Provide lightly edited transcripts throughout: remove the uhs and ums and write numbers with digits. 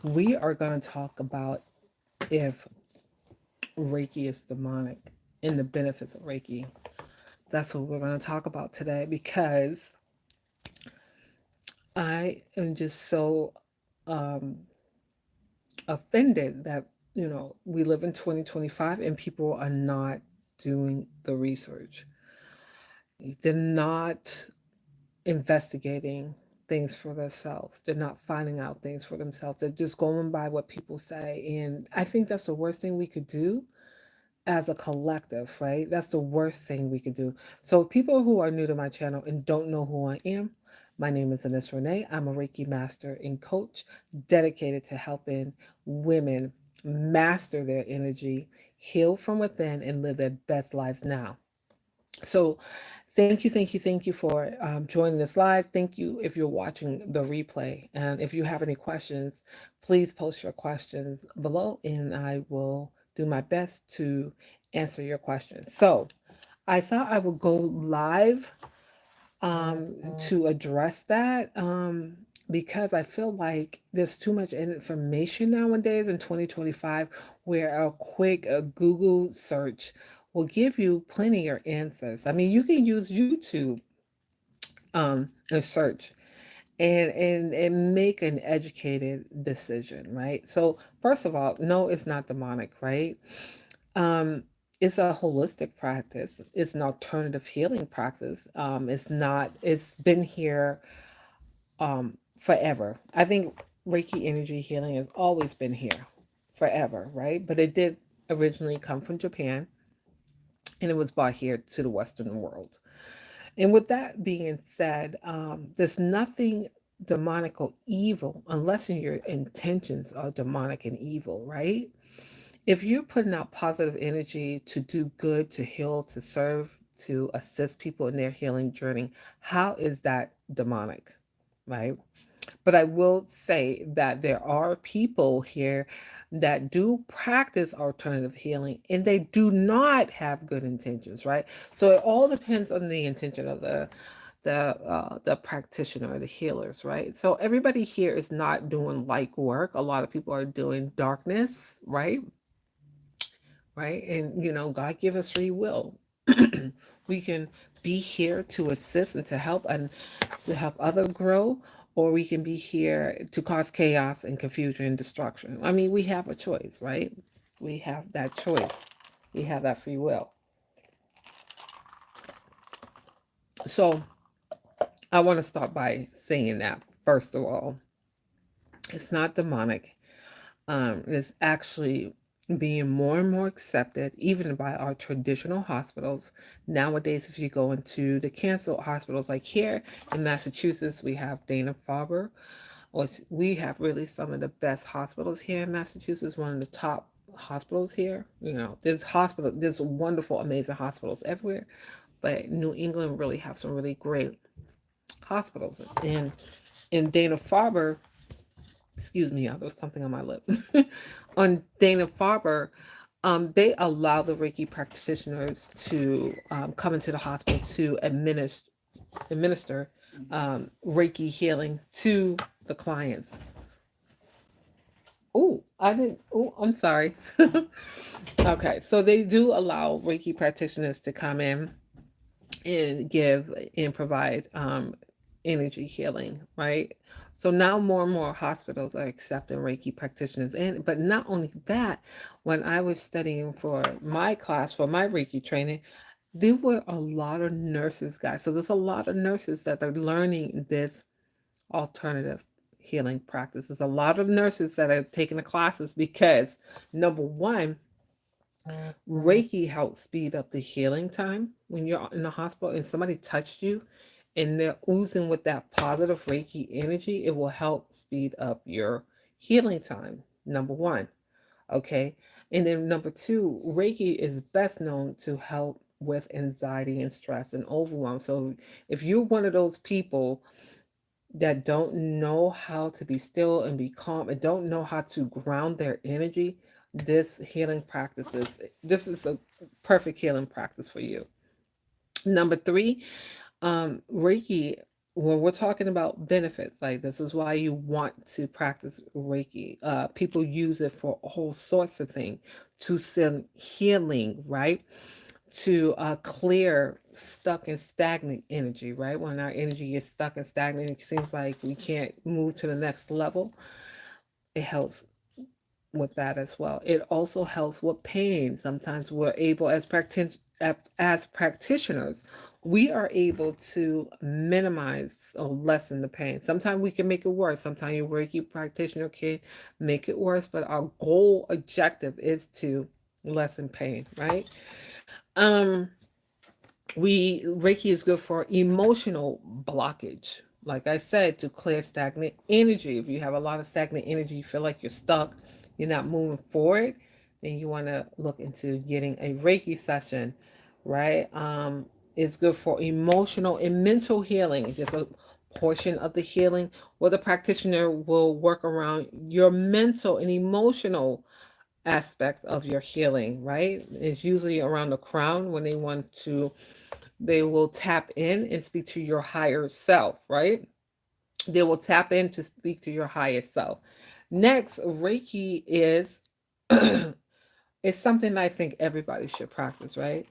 We are going to talk about if Reiki is demonic and the benefits of Reiki. That's what we're going to talk about today because I am just so offended that, we live in 2025 and people are not doing the research. They're not investigating things for themselves. They're not finding out things for themselves. They're just going by what people say. And I think that's the worst thing we could do as a collective, right? That's the worst thing we could do. So, people who are new to my channel and don't know who I am, my name is Anis Renee. I'm a Reiki master and coach dedicated to helping women master their energy, heal from within, and live their best lives now. So, thank you for joining this live. Thank you if you're watching the replay. And if you have any questions, please post your questions below and I will do my best to answer your questions. So, I thought I would go live to address that because I feel like there's too much information nowadays in 2025 where a quick Google search will give you plenty of answers. I mean, you can use YouTube and search and make an educated decision, right? So first of all, no, it's not demonic, right? Um, it's a holistic practice. It's an alternative healing practice. It's not. It's been here forever. I think Reiki energy healing has always been here, forever, right? But it did originally come from Japan, and it was brought here to the Western world. And with that being said, there's nothing demonic or evil unless your intentions are demonic and evil, right? If you're putting out positive energy to do good, to heal, to serve, to assist people in their healing journey, how is that demonic? Right? But I will say that there are people here that do practice alternative healing and they do not have good intentions, right? So it all depends on the intention of the practitioner, the healers, right? So everybody here is not doing light work. A lot of people are doing darkness, right? Right? And God give us free will. We can be here to assist and to help other grow, or we can be here to cause chaos and confusion and destruction. I mean, we have a choice, right? We have that choice. We have that free will. So I want to start by saying that first of all, it's not demonic. Is actually being more and more accepted, even by our traditional hospitals. Nowadays, if you go into the cancer hospitals, like here in Massachusetts, we have Dana-Farber, which we have really some of the best hospitals here in Massachusetts, one of the top hospitals here. There's wonderful, amazing hospitals everywhere, but New England really have some really great hospitals. And in Dana-Farber, excuse me, there's something on my lip. On Dana-Farber, they allow the Reiki practitioners to come into the hospital to administer Reiki healing to the clients. Oh, I didn't. Oh, I'm sorry. Okay, so they do allow Reiki practitioners to come in and give and provide energy healing, right? So now more and more hospitals are accepting Reiki practitioners. And but not only that, when I was studying for my class for my Reiki training, there were a lot of nurses, guys. So there's a lot of nurses that are learning this alternative healing practice. There's a lot of nurses that are taking the classes because number one, Reiki helps speed up the healing time when you're in the hospital and somebody touched you and they're oozing with that positive Reiki energy. It will help speed up your healing time. Number one. Okay. And then number two, Reiki is best known to help with anxiety and stress and overwhelm. So if you're one of those people that don't know how to be still and be calm and don't know how to ground their energy, this is a perfect healing practice for you. Number three, Reiki when we're talking about benefits, like this is why you want to practice Reiki. People use it for all sorts of things to send healing, right? To clear stuck and stagnant energy, right? When our energy is stuck and stagnant, it seems like we can't move to the next level. It helps with that as well. It also helps with pain. Sometimes we're able, as practitioners, we are able to minimize or lessen the pain. Sometimes we can make it worse. Sometimes your Reiki practitioner can make it worse, but our goal objective is to lessen pain, right? Um, we Reiki is good for emotional blockage. Like I said, to clear stagnant energy. If you have a lot of stagnant energy, you feel like you're stuck, you're not moving forward, then you want to look into getting a Reiki session, right? It's good for emotional and mental healing. Just a portion of the healing where the practitioner will work around your mental and emotional aspects of your healing, right? It's usually around the crown when they will tap in and speak to your higher self, right? They will tap in to speak to your highest self. Next, Reiki is it's something that I think everybody should practice, right?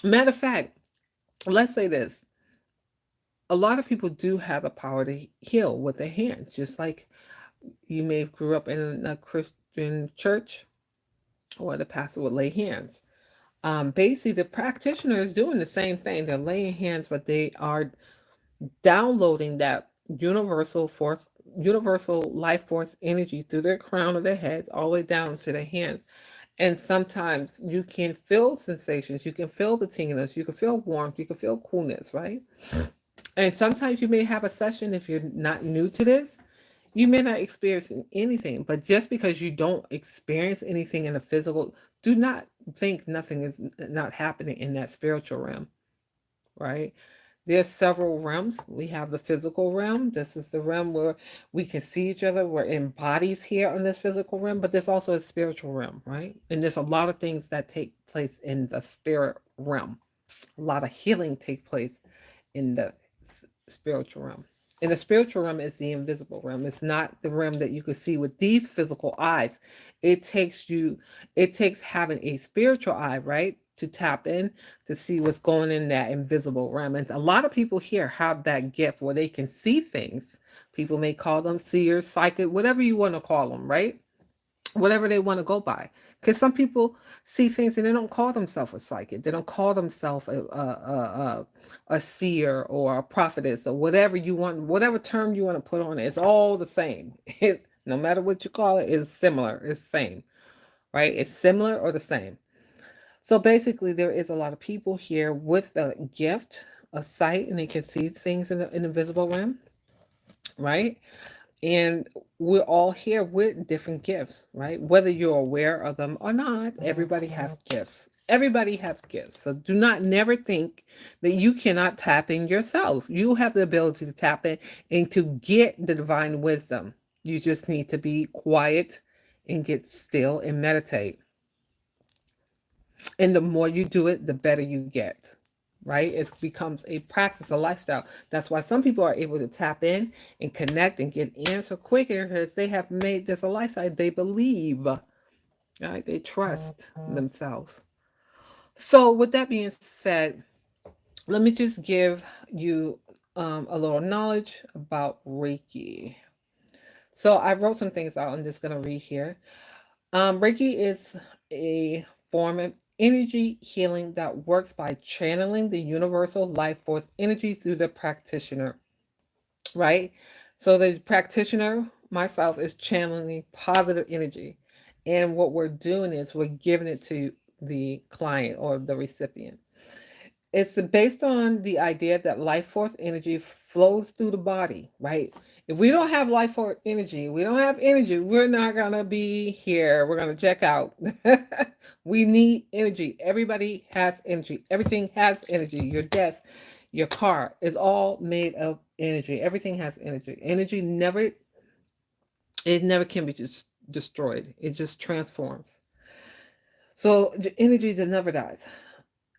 Matter of fact, let's say this. A lot of people do have the power to heal with their hands, just like you may have grew up in a Christian church or the pastor would lay hands. Basically, the practitioner is doing the same thing. They're laying hands, but they are downloading that universal force, universal life force energy through their crown of their heads all the way down to their hands. And sometimes you can feel sensations, you can feel the tingliness, you can feel warmth, you can feel coolness, right? And sometimes you may have a session if you're not new to this. You may not experience anything, but just because you don't experience anything in the physical, do not think nothing is not happening in that spiritual realm, right? There's several realms. We have the physical realm. This is the realm where we can see each other. We're in bodies here on this physical realm, but there's also a spiritual realm, right? And there's a lot of things that take place in the spirit realm. A lot of healing take place in the spiritual realm. And the spiritual realm is the invisible realm. It's not the realm that you can see with these physical eyes. It takes you, it takes having a spiritual eye, right? To tap in to see what's going in that invisible realm. And a lot of people here have that gift where they can see things. People may call them seers, psychic, whatever you want to call them, right? Whatever they want to go by. Because some people see things and they don't call themselves a psychic. They don't call themselves a seer or a prophetess or whatever you want, whatever term you want to put on it. It's all the same. No matter what you call it, it's similar. It's the same, right? It's similar or the same. So basically, there is a lot of people here with the gift of sight and they can see things in the invisible realm, right? And we're all here with different gifts, right? Whether you're aware of them or not, everybody have gifts. Everybody have gifts. So do not never think that you cannot tap in yourself. You have the ability to tap in and to get the divine wisdom. You just need to be quiet and get still and meditate. And the more you do it, the better you get, right? It becomes a practice, a lifestyle. That's why some people are able to tap in and connect and get answer quicker because they have made this a lifestyle. They believe, right? They trust themselves. So, with that being said, let me just give you a little knowledge about Reiki. So, I wrote some things out. I'm just going to read here. Reiki is a form of energy healing that works by channeling the universal life force energy through the practitioner, right? So the practitioner, myself, is channeling positive energy. And what we're doing is we're giving it to the client or the recipient. It's based on the idea that life force energy flows through the body, right? If we don't have life force energy, we don't have energy, we're not going to be here. We're going to check out. We need energy. Everybody has energy. Everything has energy. Your desk, your car is all made of energy. Everything has energy. Energy never, it never can be just destroyed. It just transforms. So the energy that never dies.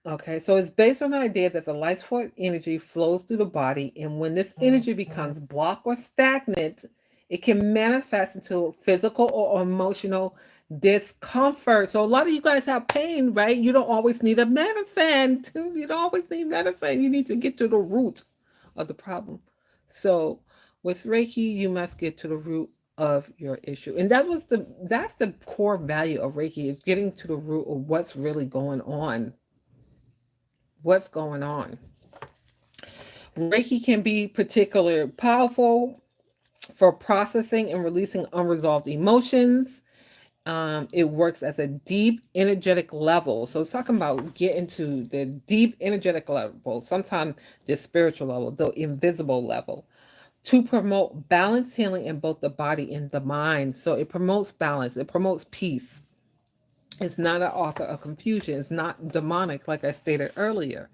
Okay, so it's based on the idea that the life force energy flows through the body, and when this energy becomes blocked or stagnant, it can manifest into physical or emotional discomfort. So a lot of you guys have pain, right? You don't always need a medicine. You don't always need medicine. You need to get to the root of the problem. So with Reiki, you must get to the root of your issue. And that's the core value of Reiki, is getting to the root of what's really going on. What's going on? Reiki can be particularly powerful for processing and releasing unresolved emotions. It works as a deep energetic level. So it's talking about getting to the deep energetic level, sometimes the spiritual level, the invisible level, to promote balance healing in both the body and the mind. So it promotes balance, it promotes peace. It's not an author of confusion. It's not demonic, like I stated earlier,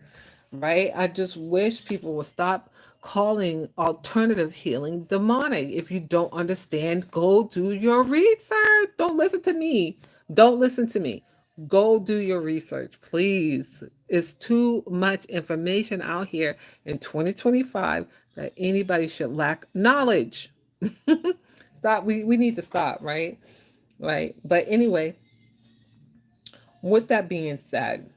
right? I just wish people would stop calling alternative healing demonic. If you don't understand, go do your research. Don't listen to me. Don't listen to me. Go do your research, please. It's too much information out here in 2025 that anybody should lack knowledge. Stop. We need to stop, right? Right. But anyway, with that being said,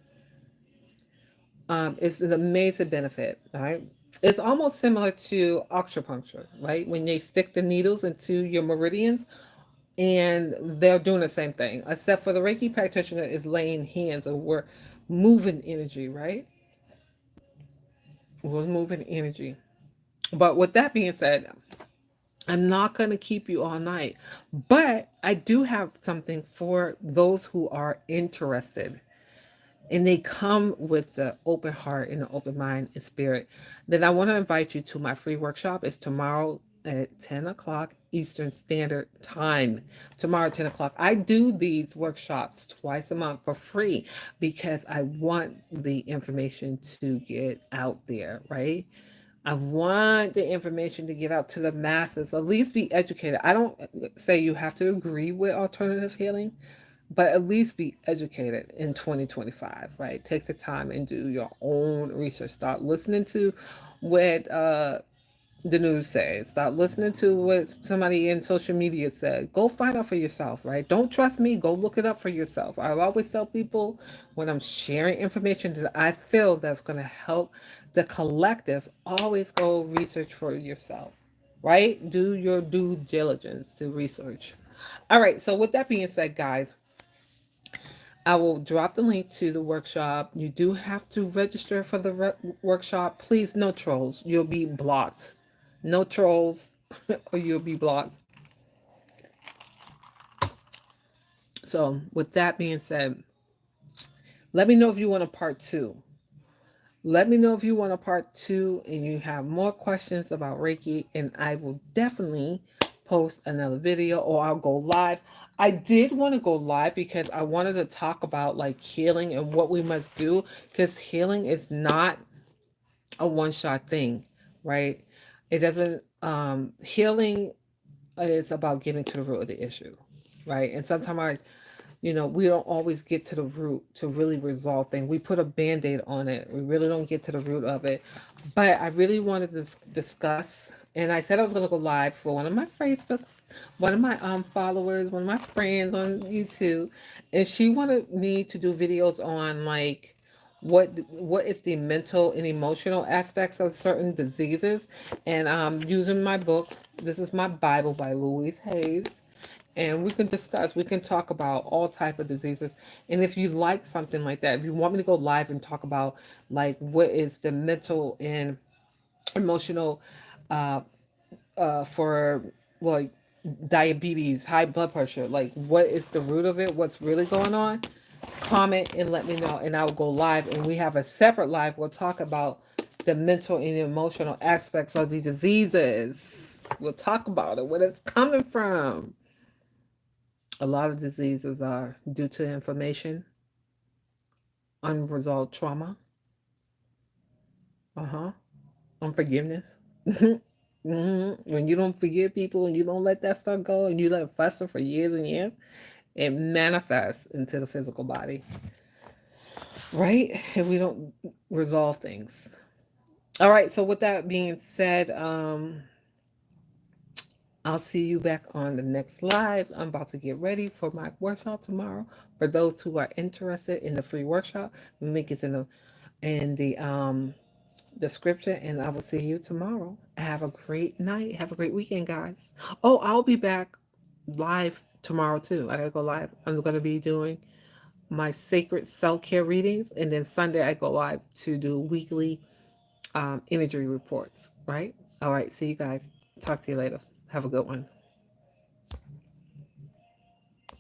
it's an amazing benefit, right? It's almost similar to acupuncture, right? When they stick the needles into your meridians, and they're doing the same thing, except for the Reiki practitioner is laying hands, or we're moving energy, right? We're moving energy. But with that being said, I'm not going to keep you all night, but I do have something for those who are interested, and they come with the open heart and the open mind and spirit, then I want to invite you to my free workshop. It's tomorrow at 10 o'clock Eastern Standard Time. Tomorrow at 10 o'clock. I do these workshops twice a month for free because I want the information to get out there, right? I want the information to get out to the masses, at least be educated. I don't say you have to agree with alternative healing, but at least be educated in 2025, right? Take the time and do your own research. Start listening to what the news says. Start listening to what somebody in social media said. Go find out for yourself, right? Don't trust me. Go look it up for yourself. I always tell people when I'm sharing information that I feel that's going to help the collective, always go research for yourself, right? Do your due diligence to research. All right. So with that being said, guys, I will drop the link to the workshop. You do have to register for the workshop. Please, no trolls. You'll be blocked. No trolls, or you'll be blocked. So, with that being said, let me know if you want a part two. Let me know if you want a part two and you have more questions about Reiki, and I will definitely post another video, or I'll go live. I did want to go live because I wanted to talk about like healing and what we must do, because healing is not a one shot thing, right? It doesn't, healing is about getting to the root of the issue, right? And sometimes we don't always get to the root to really resolve things. We put a band-aid on it. We really don't get to the root of it. But I really wanted to discuss, and I said I was going to go live for one of my Facebook, one of my followers, one of my friends on YouTube, and she wanted me to do videos on like what is the mental and emotional aspects of certain diseases, and using my book. This is my Bible by Louise Hayes, and we can discuss, we can talk about all type of diseases. And if you like something like that, if you want me to go live and talk about like what is the mental and emotional, for like diabetes, high blood pressure, like what is the root of it, what's really going on, comment and let me know, and I'll go live, and we have a separate live. We'll talk about the mental and emotional aspects of these diseases. We'll talk about it, where it's coming from. A lot of diseases are due to inflammation, unresolved trauma, unforgiveness. When you don't forgive people and you don't let that stuff go and you let it fester for years and years, it manifests into the physical body. right? If we don't resolve things. All right. So with that being said, I'll see you back on the next live. I'm about to get ready for my workshop tomorrow. For those who are interested in the free workshop, the link is in the description, and I will see you tomorrow. Have a great night. Have a great weekend, guys. Oh, I'll be back live tomorrow too. I gotta go live. I'm gonna be doing my sacred self care readings, and then Sunday I go live to do weekly imagery reports. Right. All right. See you guys. Talk to you later. Have a good one.